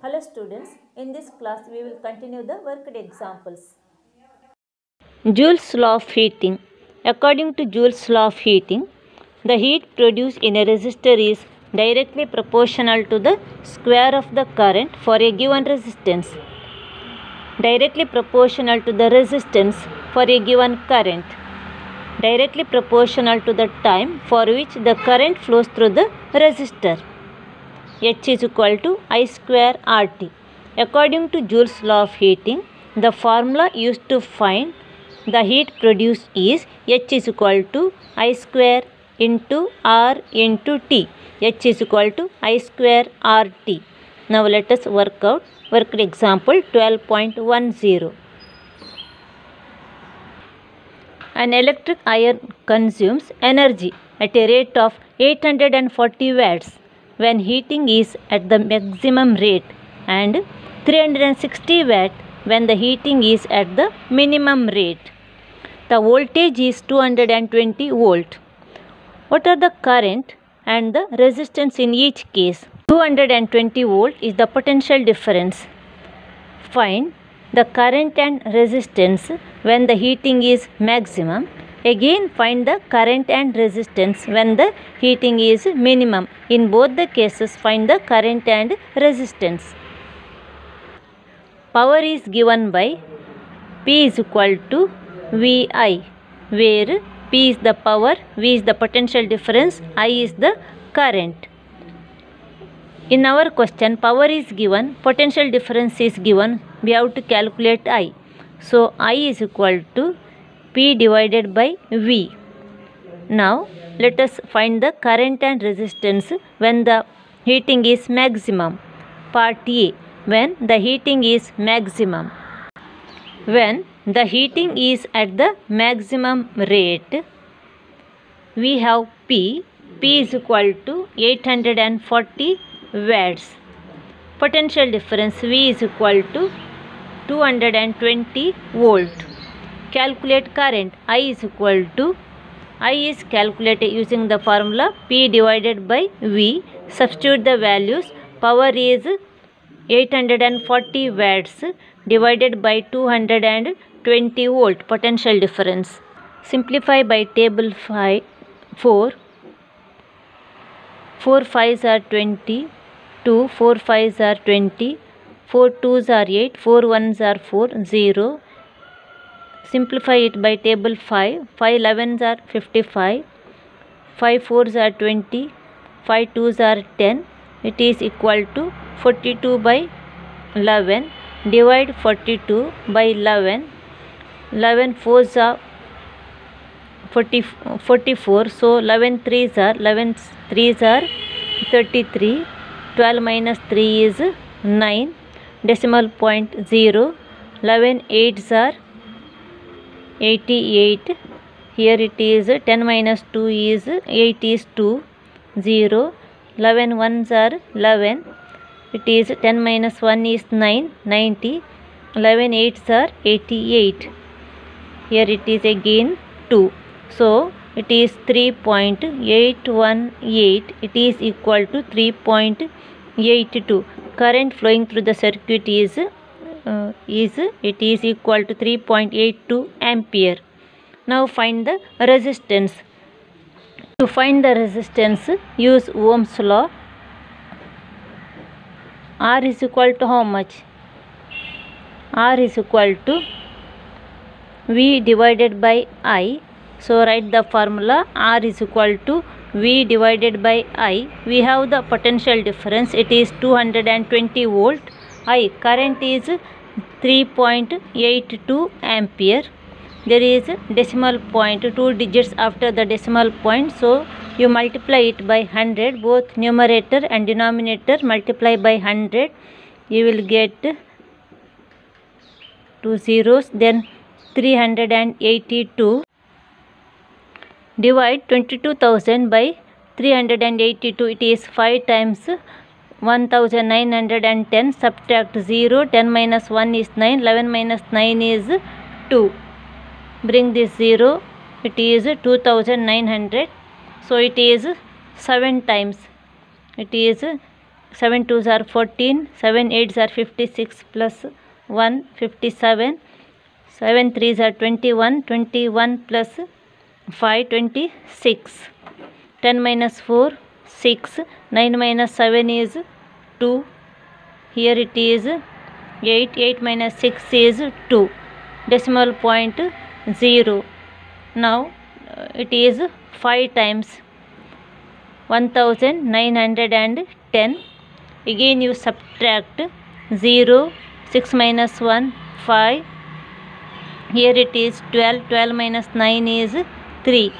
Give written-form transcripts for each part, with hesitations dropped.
Hello students, in this class we will continue the worked examples. Joule's law of heating. According to Joule's law of heating, the heat produced in a resistor is directly proportional to the square of the current for a given resistance. Directly proportional to the resistance for a given current. Directly proportional to the time for which the current flows through the resistor. H is equal to I square RT. According to Joule's law of heating, the formula used to find the heat produced is H is equal to I square into R into T. H is equal to I square RT. Now let us work example 12.10. An electric iron consumes energy at a rate of 840 watts when heating is at the maximum rate and 360 watt when the heating is at the minimum rate. The voltage is 220 volt. What are the current and the resistance in each case? 220 volt is the potential difference. Find the current and resistance when the heating is maximum. Again find the current and resistance when the heating is minimum. In both the cases find the current and resistance. Power is given by P is equal to VI, where P is the power, V is the potential difference, I is the current. In our question, power is given, potential difference is given, we have to calculate I. So I is equal to P divided by V. Now let us find the current and resistance when the heating is maximum. Part A, when the heating is maximum. When the heating is at the maximum rate, we have P is equal to 840 watts. Potential difference V is equal to 220 volt. Calculate current. I is equal to, I is calculated using the formula P divided by V. Substitute the values. Power is 840 watts divided by 220 volt. Potential difference. Simplify by table 4. 4 5s are 20. 2, 4 5s are 20, 4 2s are 8, 4 1s are 4, 0. Simplify it by table 5, 5 11s are 55, 5 4s are 20, 5 2s are 10. It is equal to 42 by 11. Divide 42 by 11. 11 4s are 44. So 11 3s are 33. 12 minus 3 is 9. Decimal point 0. 11 8s are 88. Here it is 10 minus 2 is 8 is 2. 0. 11 1s are 11. It is 10 minus 1 is 9. 90. 11 8s are 88. Here it is again 2. So it is 3.818. It is equal to 3.82. Current flowing through the circuit is equal to 3.82 ampere. Now find the resistance. To find the resistance, use Ohm's law. R is equal to how much? R is equal to V divided by I. So write the formula. R is equal to V divided by I. We have the potential difference. It is 220 volt. I, current is 3.82 ampere. There is decimal point, 2 digits after the decimal point. So you multiply it by 100. Both numerator and denominator multiply by 100. You will get 2 zeros. Then 382. Divide 22,000 by 382. It is 5 times 1910. Subtract 0. 10 minus 1 is 9. 11 minus 9 is 2. Bring this 0. It is 2900. So it is 7 times. It is 7 2s are 14, 7 8s are 56 plus 1 57, 7 3s are 21, 21 plus 5 26, 10 minus 4 6, 9 minus 7 is 2, here it is 8, 8 minus 6 is 2, decimal point 0. Now it is 5 times 1910. Again you subtract 0, 6 minus 1 5, here it is 12, 12 minus 9 is 3,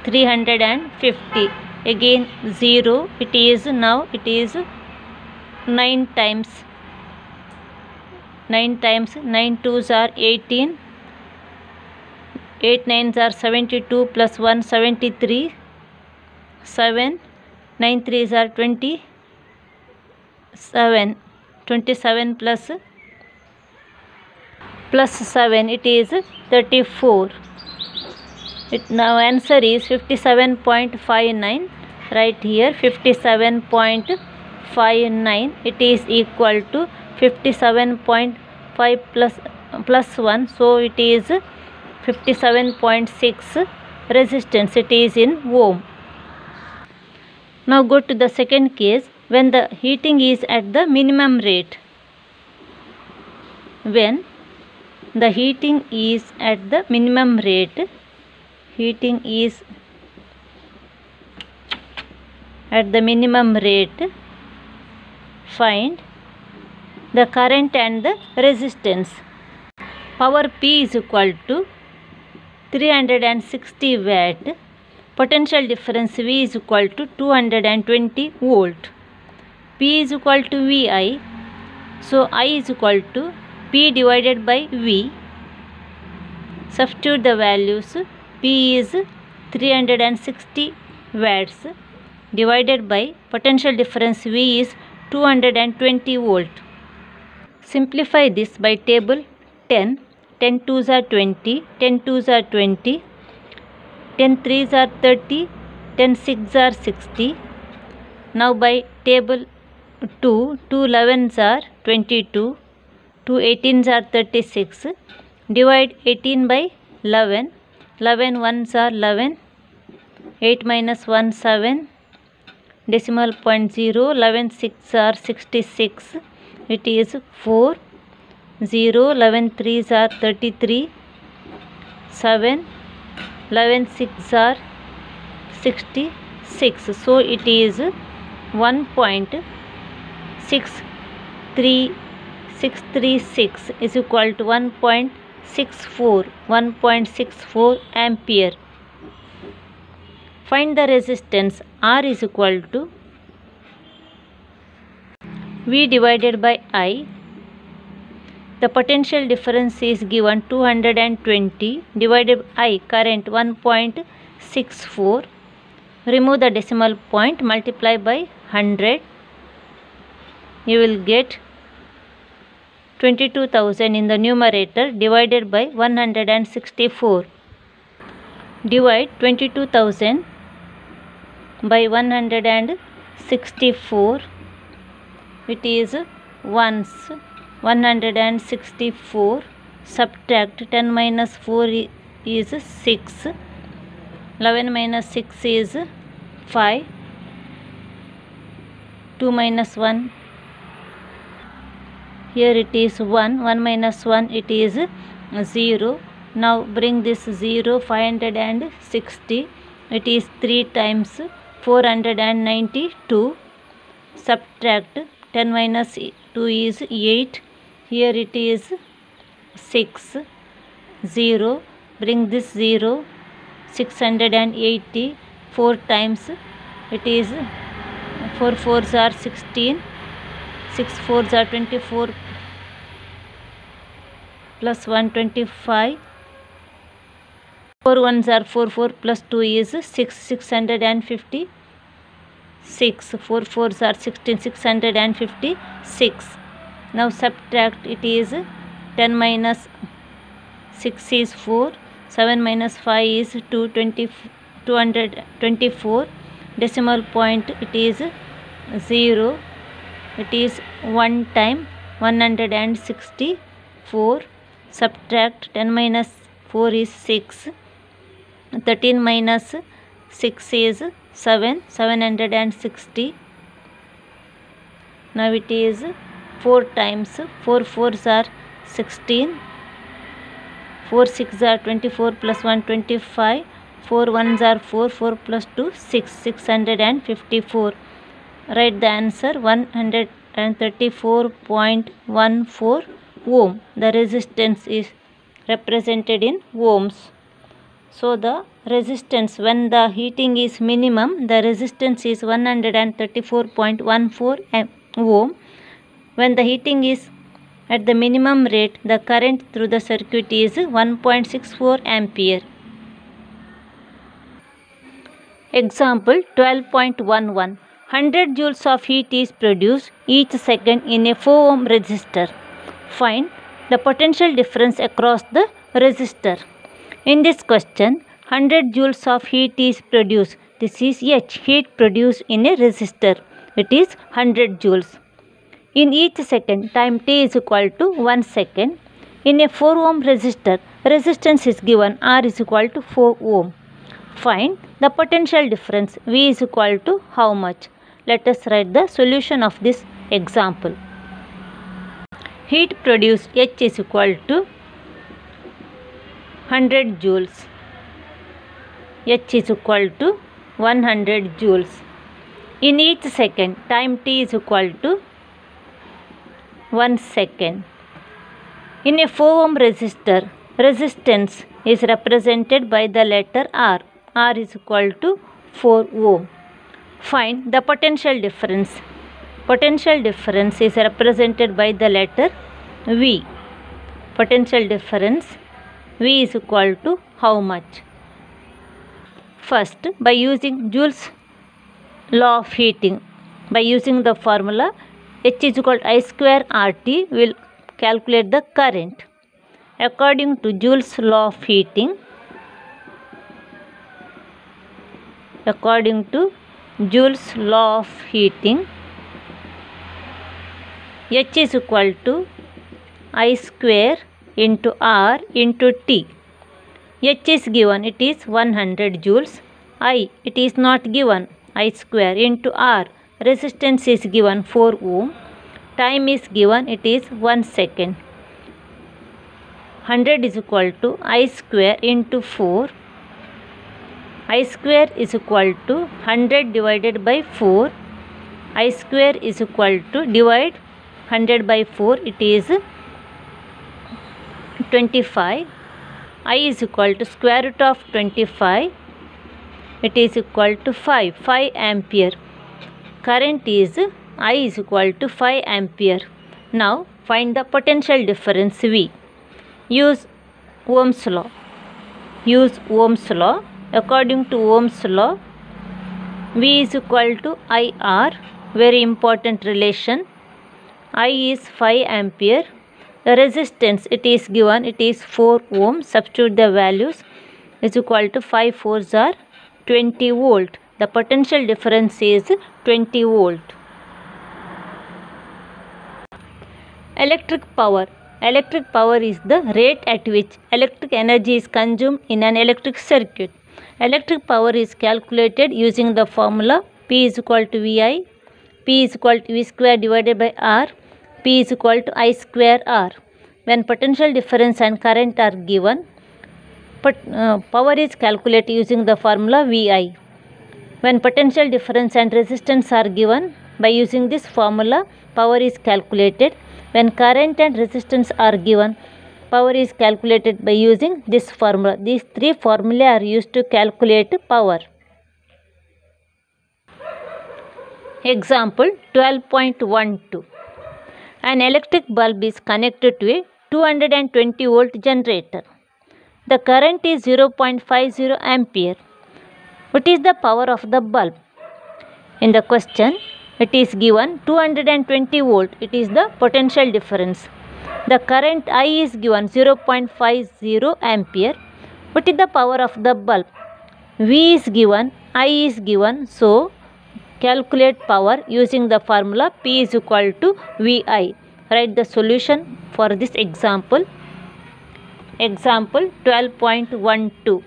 350. Again 0, it is now it is 9 times, 9 times 9 2s are 18, 8 9s are 72 plus 1 73, 7 9 3s are 27, 27 plus 7 it is 34. Now answer is 57.59. Right here 57.59. It is equal to 57.5 plus 1. So it is 57.6 resistance. It is in ohm. Now go to the second case, when the heating is at the minimum rate. When the heating is at the minimum rate, heating is at the minimum rate, find the current and the resistance. Power P is equal to 360 watt. Potential difference V is equal to 220 volt. P is equal to VI. So I is equal to P divided by V. Substitute the values. P is 360 watts divided by potential difference V is 220 volt. Simplify this by table 10. 10 2s are 20, 10 2s are 20, 10 3s are 30, 10 6s are 60. Now by table 2, 2 11s are 22, 2 18s are 36. Divide 18 by 11, 11 1s are 11, 8 minus 1 7, decimal point 0, 11 6 are 66, it is 4, 0, 11 3s are 33, 7, 11 6 are 66. So it is 1.63636 is equal to 1.64 ampere. Find the resistance. R is equal to V divided by I. The potential difference is given 220 divided by I, current 1.64. Remove the decimal point, multiply by 100. You will get 22,000 in the numerator divided by 164. Divide 22,000 by 164. It is ones. 164. Subtract 10 minus 4 is 6. 11 minus 6 is 5. 2 minus 1. Here it is 1. 1 minus 1 it is 0. Now bring this 0. 560. It is 3 times 492. Subtract 10 minus 2 is 8. Here it is 6. 0. Bring this 0. 680. 4 times it is 4 4s are 16. 6 4s are 24 plus 1 25. 4 1s are 4 4 plus 2 is 6 650. 6 4 4s are 16 656. Now subtract, it is 10 minus 6 is 4, 7 minus 5 is 224. Decimal point it is 0. it is 1 time 164. Subtract 10 minus 4 is 6. 13 minus 6 is 7. 760. Now it is 4 times 4 fours are 16. 4 6 are 24 plus 1 25. 4 ones are 4. 4 plus 2 6. 654. Write the answer 134.14 ohm. The resistance is represented in ohms. So the resistance when the heating is minimum, the resistance is 134.14 ohm. When the heating is at the minimum rate, the current through the circuit is 1.64 ampere. Example 12.11. 100 joules of heat is produced each second in a 4 ohm resistor. Find the potential difference across the resistor. In this question, 100 joules of heat is produced. This is H, heat produced in a resistor. It is 100 joules. In each second, time t is equal to 1 second. In a 4 ohm resistor, resistance is given R is equal to 4 ohm. Find the potential difference V is equal to how much? Let us write the solution of this example. Heat produced H is equal to 100 joules. H is equal to 100 joules. In each second, time t is equal to 1 second. In a 4 ohm resistor, resistance is represented by the letter R. R is equal to 4 ohm. Find the potential difference. Potential difference is represented by the letter V. Potential difference V is equal to how much? First, by using Joule's law of heating, by using the formula H is equal to I square RT, we will calculate the current. According to Joule's law of heating, H is equal to I square into R into T. H is given, it is 100 joules. I, it is not given, I square into R. Resistance is given 4 ohm. Time is given, it is 1 second. 100 is equal to I square into 4. I square is equal to 100 divided by 4. I square is equal to divide 100 by 4. It is 25. I is equal to square root of 25. It is equal to 5. 5 ampere. Current is I is equal to 5 ampere. Now find the potential difference V. Use Ohm's law. According to Ohm's law, V is equal to IR. Very important relation. I is 5 ampere. The resistance it is given, it is 4 ohm. Substitute the values. Is equal to 5 fours are 20 volt. The potential difference is 20 volt. Electric power. Electric power is the rate at which electric energy is consumed in an electric circuit. Electric power is calculated using the formula P is equal to VI. P is equal to V square divided by R. P is equal to I square R. When potential difference and current are given, power is calculated using the formula VI. When potential difference and resistance are given, by using this formula, power is calculated. When current and resistance are given, power is calculated by using this formula. These three formulae are used to calculate power. Example 12.12. An electric bulb is connected to a 220 volt generator. The current is 0.50 ampere. What is the power of the bulb? In the question, it is given 220 volt. It is the potential difference. The current I is given 0.50 ampere. What is the power of the bulb? V is given, I is given. So, Calculate power using the formula P is equal to VI. Write the solution for this example. Example 12.12.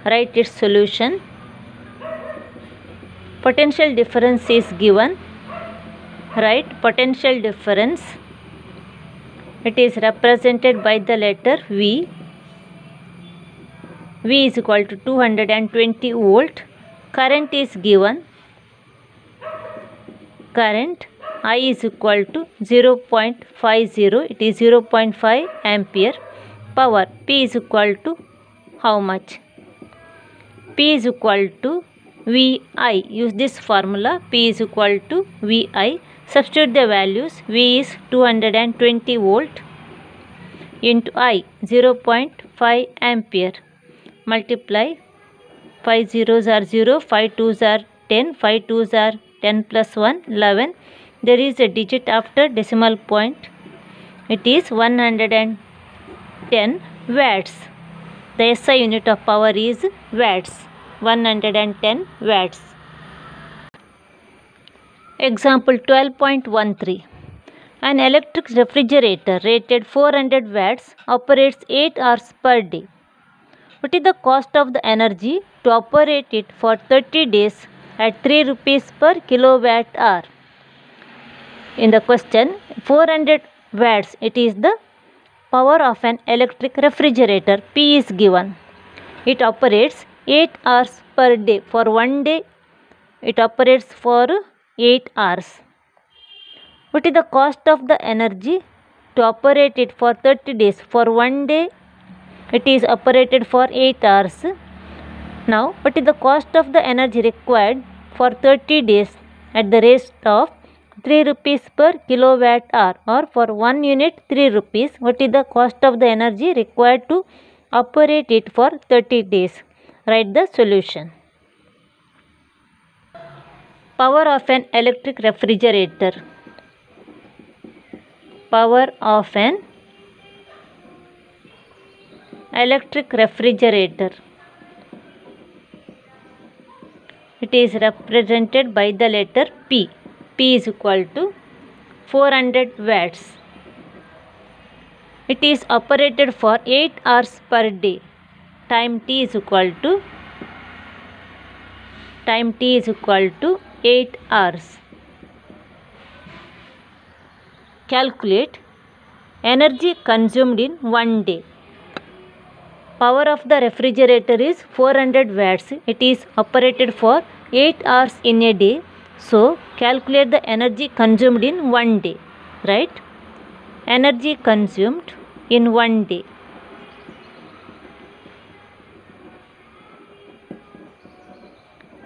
Write its solution. Potential difference is given. Write potential difference. It is represented by the letter V. V is equal to 220 volt. Current is given. Current I is equal to 0.50. It is 0.5 ampere. Power P is equal to how much? P is equal to VI. Use this formula. P is equal to VI. Substitute the values. V is 220 volt into I 0.5 ampere. Multiply 5 zeros are 0, 5 twos are 10, 5 twos are 10 plus 1, 11. There is a digit after decimal point. It is 110 watts. The SI unit of power is watts. 110 watts. Example 12.13. An electric refrigerator rated 400 watts operates 8 hours per day. What is the cost of the energy to operate it for 30 days at 3 rupees per kilowatt hour? In the question, 400 watts, it is the power of an electric refrigerator. P is given. It operates 8 hours per day. For one day, it operates for 8 hours. What is the cost of the energy to operate it for 30 days? For one day, it is operated for 8 hours. Now, what is the cost of the energy required for 30 days at the rate of 3 rupees per kilowatt hour, or for 1 unit 3 rupees? What is the cost of the energy required to operate it for 30 days? Write the solution. Power of an electric refrigerator. Power of an electric refrigerator. It is represented by the letter P. P is equal to 400 watts. It is operated for 8 hours per day. Time T is equal to 8 hours. Calculate energy consumed in one day. Power of the refrigerator is 400 watts. It is operated for 8 hours in a day. So, calculate the energy consumed in one day. Right? Energy consumed in one day.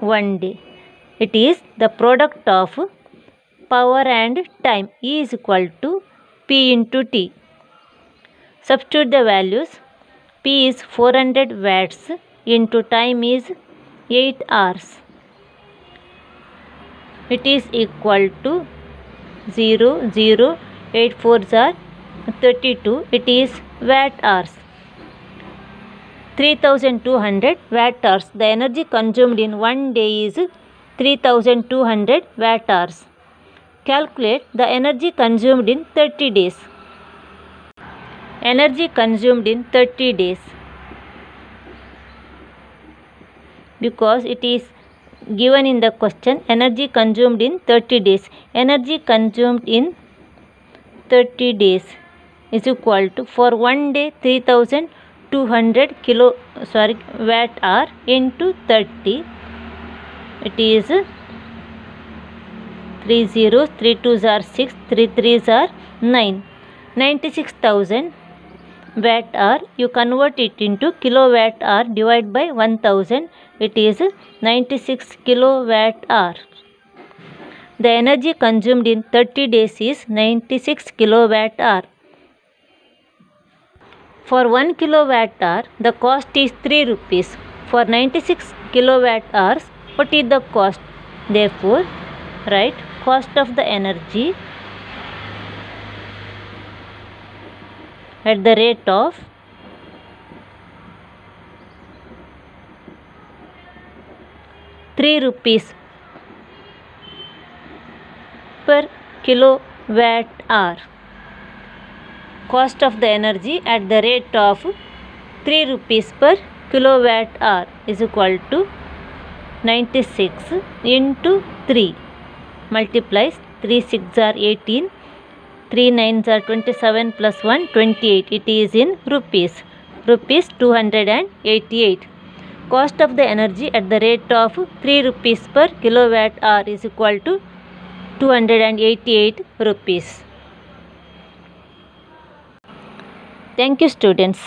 One day. It is the product of power and time. E is equal to P into T. Substitute the values. P is 400 watts into time is 8 hours. It is equal to 0, 0, 8 4s are 32. It is watt hours. 3200 watt hours. The energy consumed in one day is 3200 watt hours. Calculate the energy consumed in 30 days. Energy consumed in 30 days. Because it is given in the question, energy consumed in 30 days. Energy consumed in 30 days is equal to, for one day, 3200 watt hour into 30. It is 3 zeros, 3 twos are 6, 3 threes are 9. 96,000 watt hour. You convert it into kilowatt hour, divide by 1000. It is 96 kilowatt hour. The energy consumed in 30 days is 96 kilowatt hour. For 1 kilowatt hour, the cost is 3 rupees. For 96 kilowatt hours, what is the cost? Therefore, write cost of the energy at the rate of 3 rupees per kilowatt hour. Cost of the energy at the rate of 3 rupees per kilowatt hour is equal to 96 into 3 multiplies 3 6 are 18, 3 9s are 27 plus 1 28. It is in rupees. Rupees 288. Cost of the energy at the rate of 3 rupees per kilowatt hour is equal to 288 rupees. Thank you, students.